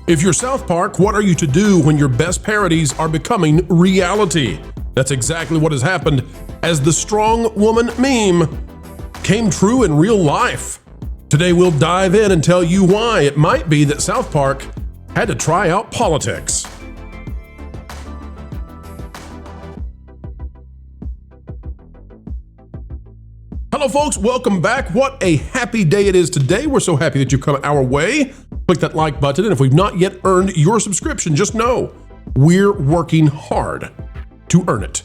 If you're South Park, what are you to do when your best parodies are becoming reality? That's exactly what has happened as the Strongwoman meme came true in real life. Today we'll dive in and tell you why it might be that South Park had to try out politics. Hello folks, welcome back. What a happy day it is today. We're so happy that you've come our way. Click that like button, and if we've not yet earned your subscription, just know we're working hard to earn it.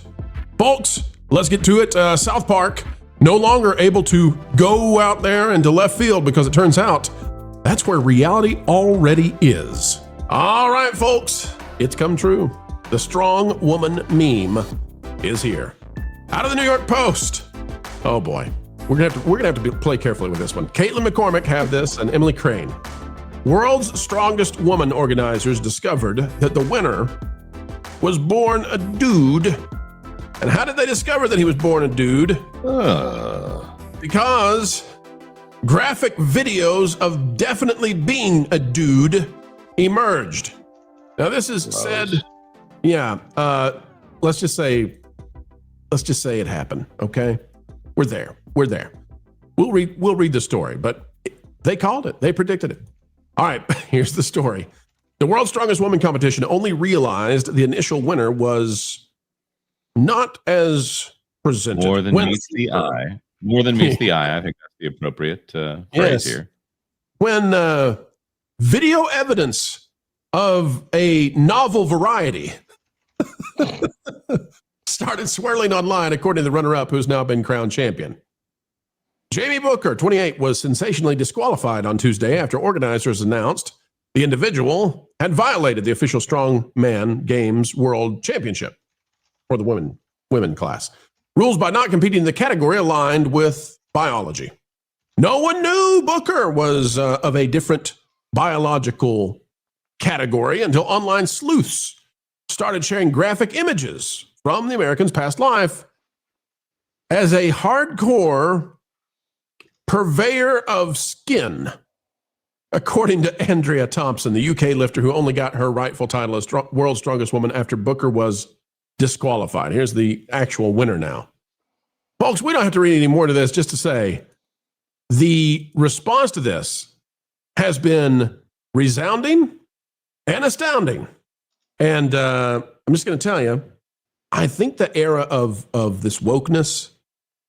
Folks, let's get to it. South Park no longer able to go out there into left field because it turns out that's where reality already is. All right, folks, it's come true. The Strongwoman meme is here. Out of the New York Post. Oh boy, we're gonna have to play carefully with this one. Caitlin McCormick have this, and Emily Crane. World's Strongest Woman organizers discovered that the winner was born a dude. And how did they discover that he was born a dude? Because graphic videos of definitely being a dude emerged. Now this is said, let's just say it happened, okay? We're there. We'll read the story, but they called it. They predicted it. All right, here's the story. The World's Strongest Woman competition only realized the initial winner was not as presented. More than meets the eye. More than meets the eye. I think that's the appropriate phrase here. When video evidence of a novel variety started swirling online, according to the runner-up, who's now been crowned champion. Jamie Booker, 28, was sensationally disqualified on Tuesday after organizers announced the individual had violated the official Strongman Games World Championship for the women class. Rules by not competing in the category aligned with biology. No one knew Booker was of a different biological category until online sleuths started sharing graphic images from the American's past life as a hardcore purveyor of skin, according to Andrea Thompson, the UK lifter who only got her rightful title as World's Strongest Woman after Booker was disqualified. Here's the actual winner now. Folks, we don't have to read any more to this, just to say the response to this has been resounding and astounding. And I'm just going to tell you, I think the era of this wokeness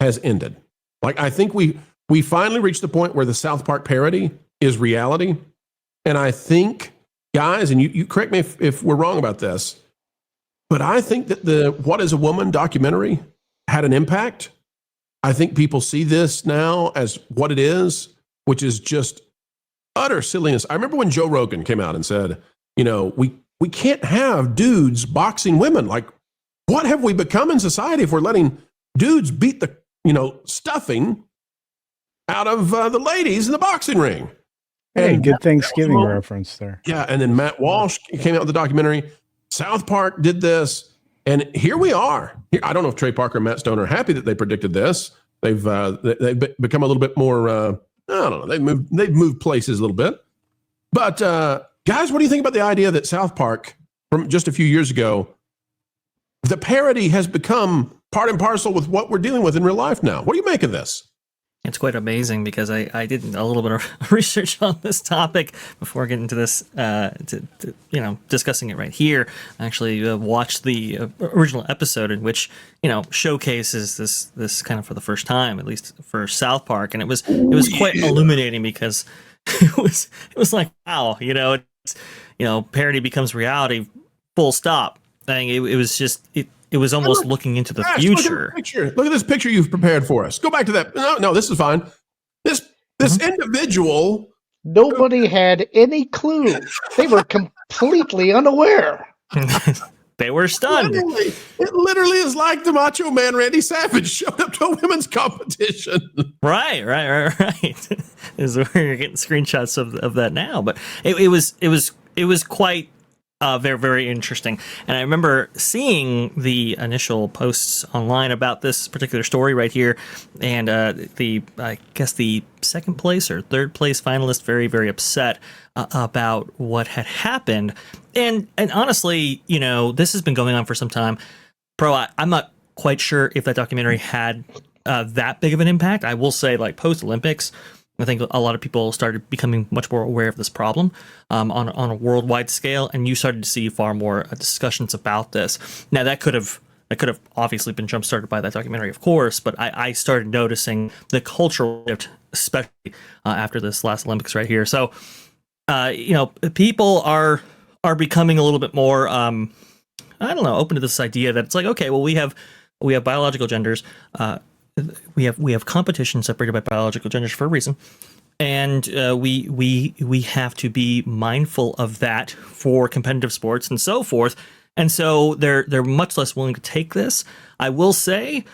has ended. Like, I think we finally reached the point where the South Park parody is reality. And I think, guys, and you correct me if we're wrong about this, but I think that the What is a Woman documentary had an impact. I think people see this now as what it is, which is just utter silliness. I remember when Joe Rogan came out and said, we can't have dudes boxing women. Like, what have we become in society if we're letting dudes beat the, stuffing out of the ladies in the boxing ring? Hey, good Thanksgiving reference there. Yeah, and then Matt Walsh came out with the documentary. South Park did this, and here we are. I don't know if Trey Parker and Matt Stone are happy that they predicted this. They've become a little bit more. I don't know. They've moved places a little bit. But guys, what do you think about the idea that South Park, from just a few years ago, the parody has become part and parcel with what we're dealing with in real life now? What do you make of this? It's quite amazing because I did a little bit of research on this topic before getting to this, discussing it right here. I actually watched the original episode in which, showcases this kind of for the first time, at least for South Park. And it was quite illuminating because it was like, wow, parody becomes reality, full stop. It was almost looking into the future. Look at this picture you've prepared for us. Go back to that. No, this is fine. This individual. Nobody had any clue. They were completely unaware. They were stunned. It literally is like the Macho Man Randy Savage showed up to a women's competition. Right. Is where you're getting screenshots of that now. But it was quite Very, very interesting. And I remember seeing the initial posts online about this particular story right here, and I guess the second place or third place finalist very, very upset about what had happened. And honestly, this has been going on for some time. I'm not quite sure if that documentary had that big of an impact. I will say, like, post Olympics, I think a lot of people started becoming much more aware of this problem on a worldwide scale, and you started to see far more discussions about this. Now, that could have obviously been jump started by that documentary, of course, but I started noticing the cultural shift, especially after this last Olympics right here. So, people are becoming a little bit more, open to this idea that it's like, okay, well, we have biological genders. We have competition separated by biological genders for a reason, and we have to be mindful of that for competitive sports and so forth. And so they're much less willing to take this. I will say,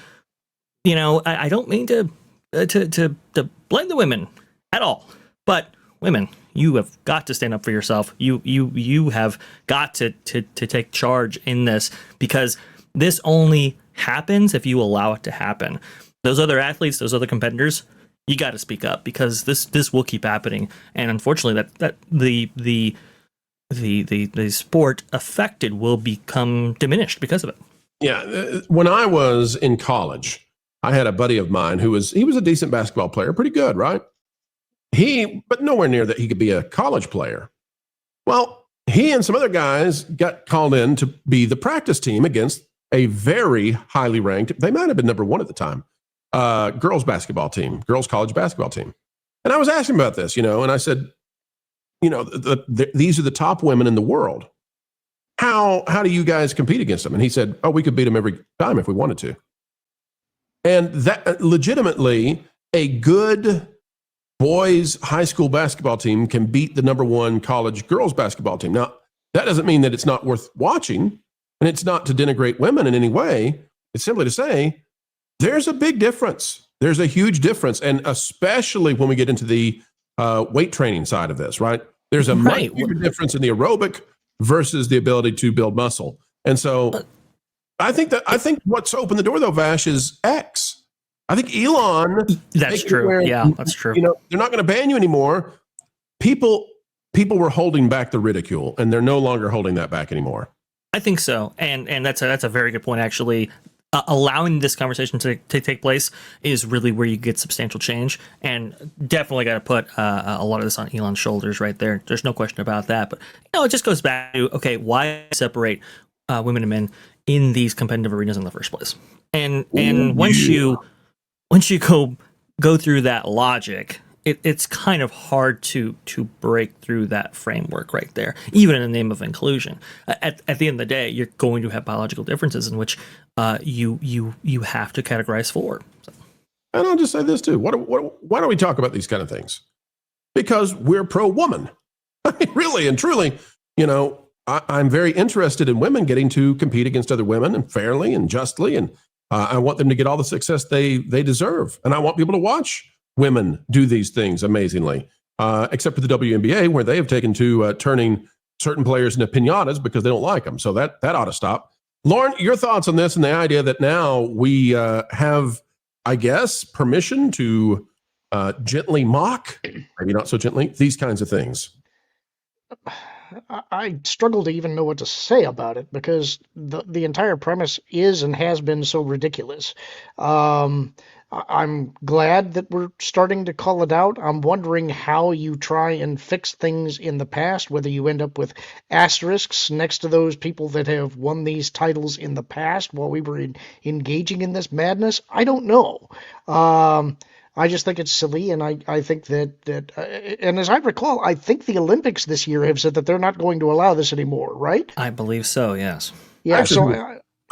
I don't mean to blame the women at all, but women, you have got to stand up for yourself. You have got to take charge in this, because this only happens if you allow it to happen. Those other athletes, those other competitors, you got to speak up, because this will keep happening. And unfortunately, that the sport affected will become diminished because of it. Yeah, when I was in college, I had a buddy of mine who was a decent basketball player, pretty good, right? But nowhere near that he could be a college player. Well, he and some other guys got called in to be the practice team against a very highly ranked, they might have been number one at the time, girls college basketball team. And I was asking about this, and I said, these are the top women in the world. How do you guys compete against them? And he said, oh, we could beat them every time if we wanted to. And that legitimately, a good boys high school basketball team can beat the number one college girls basketball team. Now, that doesn't mean that it's not worth watching, and it's not to denigrate women in any way. It's simply to say there's a big difference. There's a huge difference, and especially when we get into the weight training side of this, right? There's a much bigger difference in the aerobic versus the ability to build muscle. And so I think what's opened the door, though, Vash, is X. I think Elon. That's true. Yeah, that's true. They're not going to ban you anymore. People were holding back the ridicule, and they're no longer holding that back anymore. I think so, and that's a very good point, actually. Allowing this conversation to take place is really where you get substantial change, and definitely got to put a lot of this on Elon's shoulders right there. There's no question about that. But it just goes back to, okay, why separate women and men in these competitive arenas in the first place? And once you go through that logic, it's kind of hard to break through that framework right there, even in the name of inclusion. At the end of the day, you're going to have biological differences in which you have to categorize for. So. And I'll just say this too. Why do we talk about these kind of things? Because we're pro-woman. I mean, really and truly, I'm very interested in women getting to compete against other women and fairly and justly, and I want them to get all the success they deserve. And I want people to watch women do these things amazingly, except for the WNBA, where they have taken to turning certain players into piñatas because they don't like them. So that ought to stop. Lauren, your thoughts on this and the idea that now we have, I guess, permission to gently mock, maybe not so gently, these kinds of things. I struggle to even know what to say about it, because the entire premise is and has been so ridiculous. I'm glad that we're starting to call it out. I'm wondering how you try and fix things in the past, whether you end up with asterisks next to those people that have won these titles in the past while we were engaging in this madness. I don't know. I just think it's silly, and I think that and as I recall, I think the Olympics this year have said that they're not going to allow this anymore, right? I believe so, yes. Yeah,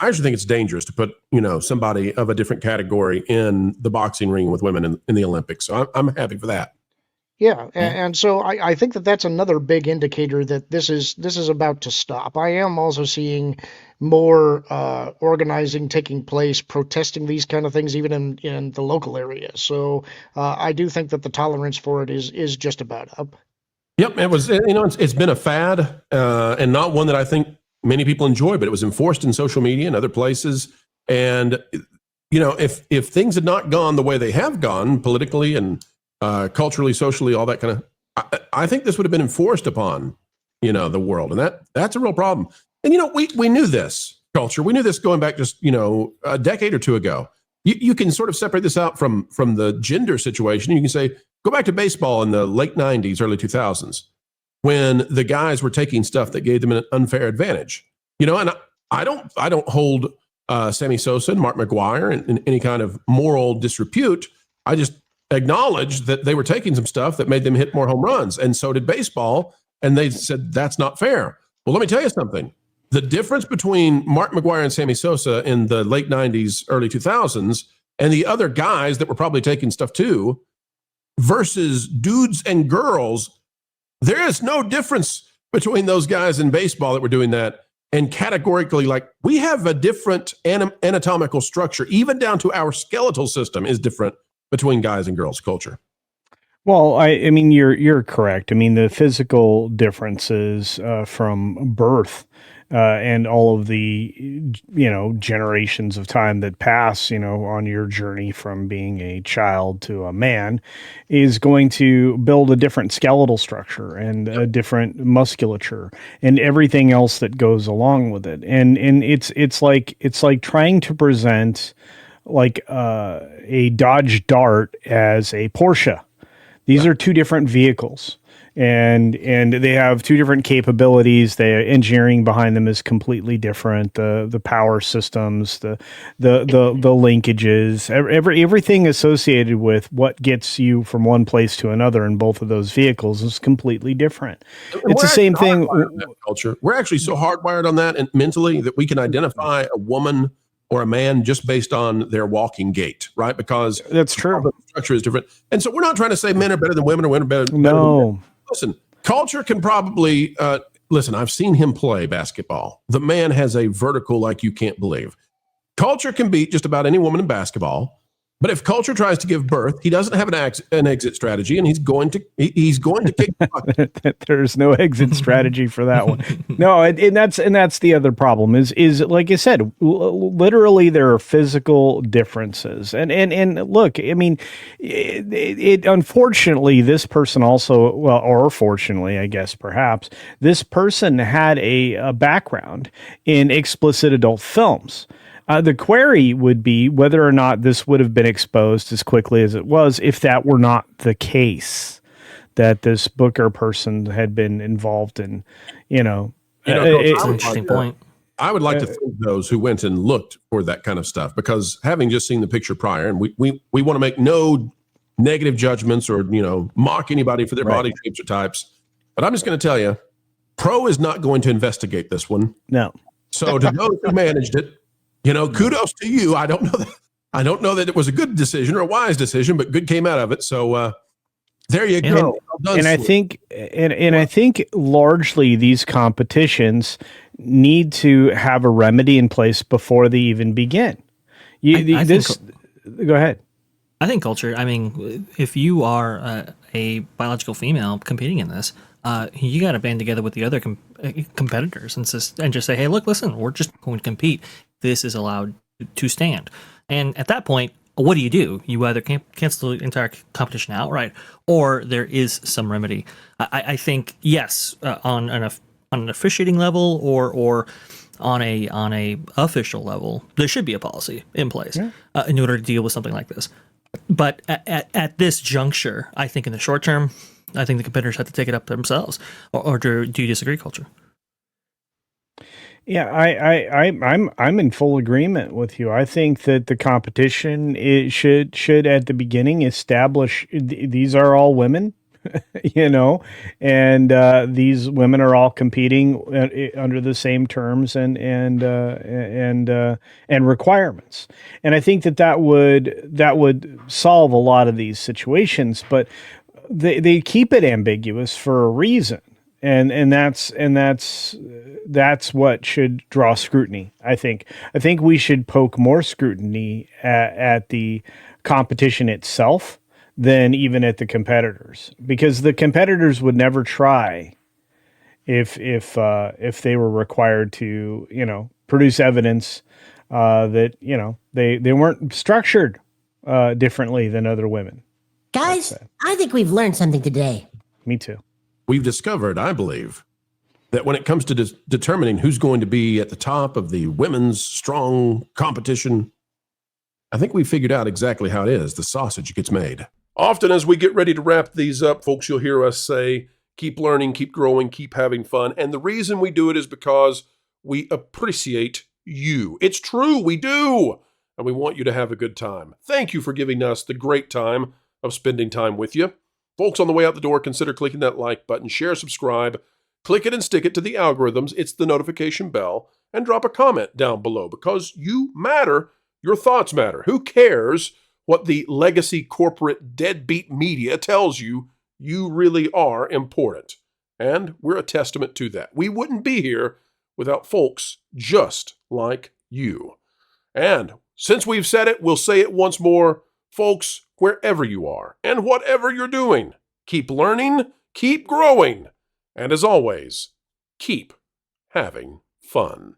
I actually think it's dangerous to put, somebody of a different category in the boxing ring with women in the Olympics. So I'm happy for that. Yeah, and so I think that that's another big indicator that this is about to stop. I am also seeing more organizing taking place, protesting these kind of things, even in the local area. So I do think that the tolerance for it is just about up. Yep, it was. It's been a fad, and not one that I think many people enjoy. But it was enforced in social media and other places. And if things had not gone the way they have gone politically and culturally, socially, all that kind of, I think this would have been enforced upon the world, and that's a real problem. And we knew this culture. We knew this going back just a decade or two ago. You can sort of separate this out from the gender situation. You can say, go back to baseball in the late 90s, early 2000s, when the guys were taking stuff that gave them an unfair advantage. And I don't hold Sammy Sosa and Mark McGwire in any kind of moral disrepute. I just acknowledge that they were taking some stuff that made them hit more home runs, and so did baseball. And they said, that's not fair. Well, let me tell you something. The difference between Mark McGwire and Sammy Sosa in the late 90s, early 2000s, and the other guys that were probably taking stuff too, versus dudes and girls, there is no difference between those guys in baseball that were doing that. And categorically, we have a different anatomical structure, even down to our skeletal system is different between guys and girls culture. Well, I mean, you're correct. I mean, the physical differences from birth and all of the, generations of time that pass, on your journey from being a child to a man is going to build a different skeletal structure and a different musculature and everything else that goes along with it. And it's like trying to present like a Dodge Dart as a Porsche. These are two different vehicles, and they have two different capabilities. The engineering behind them is completely different. The power systems, the linkages, everything associated with what gets you from one place to another in both of those vehicles is completely different. It's the same thing. Culture. We're actually so hardwired on that and mentally that we can identify a woman or a man just based on their walking gait, right? Because that's true. The structure is different. And so we're not trying to say men are better than women or women are better no. than men. Listen, culture can probably, I've seen him play basketball. The man has a vertical like you can't believe. Culture can beat just about any woman in basketball. But if culture tries to give birth, he doesn't have an exit strategy, and he's going to kick the bucket. There's no exit strategy for that one. No, and that's the other problem is like I said, literally there are physical differences, and look, I mean, it unfortunately this person also, well, or fortunately, I guess perhaps this person had a background in explicit adult films. The query would be whether or not this would have been exposed as quickly as it was if that were not the case, that this Booker person had been involved in, it's an interesting point. I would like to thank those who went and looked for that kind of stuff, because having just seen the picture prior, and we want to make no negative judgments or, mock anybody for their body shapes or types. But I'm just going to tell you, Pro is not going to investigate this one. No. So to those who managed it, kudos to you. I don't know that it was a good decision or a wise decision, but good came out of it. So there you go. And I think largely these competitions need to have a remedy in place before they even begin. Go ahead. I think culture. I mean, if you are a biological female competing in this, you got to band together with the other competitors and just say, hey, look, listen, we're just going to compete. This is allowed to stand. And at that point, what do? You either cancel the entire competition outright, or there is some remedy. I think, yes, on an officiating level or on a official level, there should be a policy in place in order to deal with something like this. But at this juncture, I think in the short term, I think the competitors have to take it up themselves. Or do you disagree, culture? Yeah, I'm in full agreement with you. I think that the competition should at the beginning establish these are all women, and these women are all competing under the same terms and requirements. And I think that would solve a lot of these situations, but they keep it ambiguous for a reason. And that's what should draw scrutiny. I think we should poke more scrutiny at the competition itself than even at the competitors, because the competitors would never try if they were required to, produce evidence that, they weren't structured differently than other women. Guys, I think we've learned something today. Me too. We've discovered, I believe, that when it comes to determining who's going to be at the top of the women's strong competition, I think we figured out exactly how it is the sausage gets made. Often as we get ready to wrap these up, folks, you'll hear us say, keep learning, keep growing, keep having fun. And the reason we do it is because we appreciate you. It's true, we do. And we want you to have a good time. Thank you for giving us the great time of spending time with you. Folks, on the way out the door, consider clicking that like button, share, subscribe, click it and stick it to the algorithms. It's the notification bell, and drop a comment down below because you matter. Your thoughts matter. Who cares what the legacy corporate deadbeat media tells you? You really are important. And we're a testament to that. We wouldn't be here without folks just like you. And since we've said it, we'll say it once more. Folks, wherever you are and whatever you're doing, keep learning, keep growing, and as always, keep having fun.